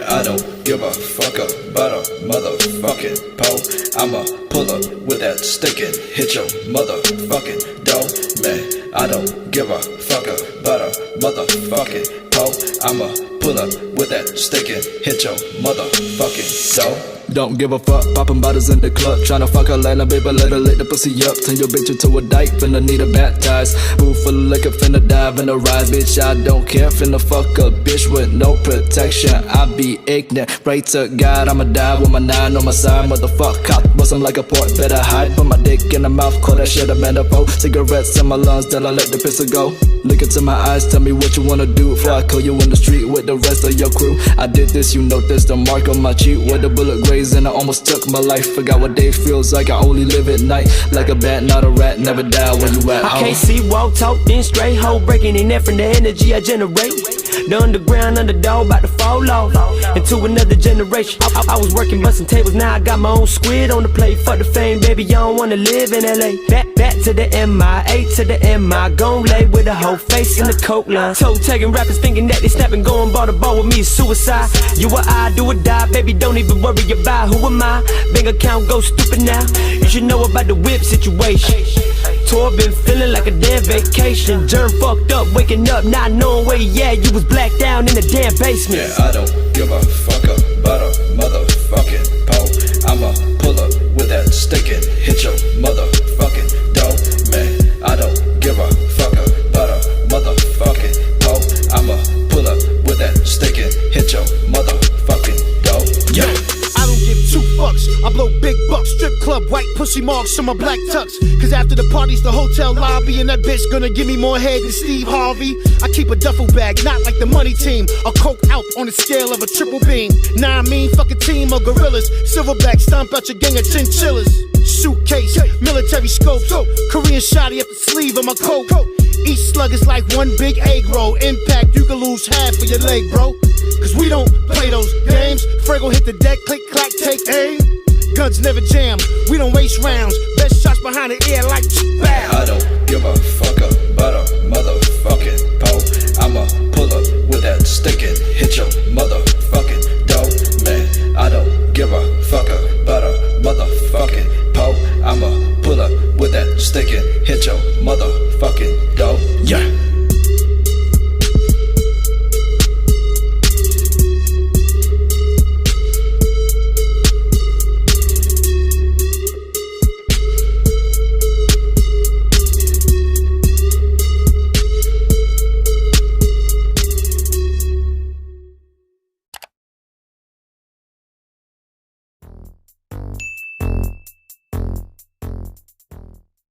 I don't give a fuck about a motherfucking pole. I'ma pull up with that stick and hit your motherfucking door. Man, I don't give a fuck about a motherfucking pole. I'ma pull up with that stick and hit your motherfucking door. Don't give a fuck, poppin' bottles in the club, tryna fuck her like a baby, let her lick the pussy up. Turn your bitch into a dyke, finna need her baptized. Booth full of liquor, finna dive in the ride, bitch. I don't care, finna fuck a bitch with no protection. I be ignorant, pray to God I'ma die with my 9 on my side. Motherfuck, cop, bust him like a port, better hide. Put my dick in the mouth, call that shit a manifold. Cigarettes in my lungs, till I let the pistol go. Look into my eyes, tell me what you wanna do before I kill you in the street with the rest of your crew. I did this, you know this, the mark on my cheek with the bullet grazed, and I almost took my life. Forgot what day feels like, I only live at night. Like a bat, not a rat, never die when you at home. I can't see, walk, talk, then straight hoe, breaking in there from the energy I generate. The underground underdog about to fall off into another generation. I was working busting tables, now I got my own squid on the plate. Fuck the fame, baby, I don't wanna live in LA. Back to the MI, to the MI, gon' lay with a whole face in the coke line. Toe tagging rappers thinking that they snapping, going ball to ball with me is suicide. You or I, do or die, baby, don't even worry about who am I. Bank account go stupid now, you should know about the whip situation. Tour been feeling like a damn vacation. Germ fucked up, waking up, not knowing where you at. You was blacked down in the damn basement. Yeah, I don't give a fuck about a motherfucking pole. I'ma pull up with that stick and hit your motherfucking door. Man, I don't give a fuck about a motherfucking pole. I'ma pull up with that stick and hit your motherfucking door. Yeah. I don't give 2 fucks, I blow big bucks. Strip club, white pussy marks on my black tux. Cause after the party's the hotel lobby, and that bitch gonna give me more head than Steve Harvey. I keep a duffel bag, not like the money team. I'll coke out on the scale of a triple beam. Nah, I mean, fuck a team of gorillas. Silverback, stomp out your gang of chinchillas. Suitcase, military scopes, Korean shotty up the sleeve of my coat. Each slug is like one big egg roll. Impact, you can lose half of your leg, bro. Cause we don't play those games. Fraggle hit the deck, click, clack, take aim. Guns never jam, we don't waste rounds. Best shots behind the ear like bow. I don't give a fuck about a motherfucking pole. I'ma pull up with that stick and hit your motherfucking door. Man, I don't give a fuck about a motherfucking pole. I'ma pull up with that stick and hit your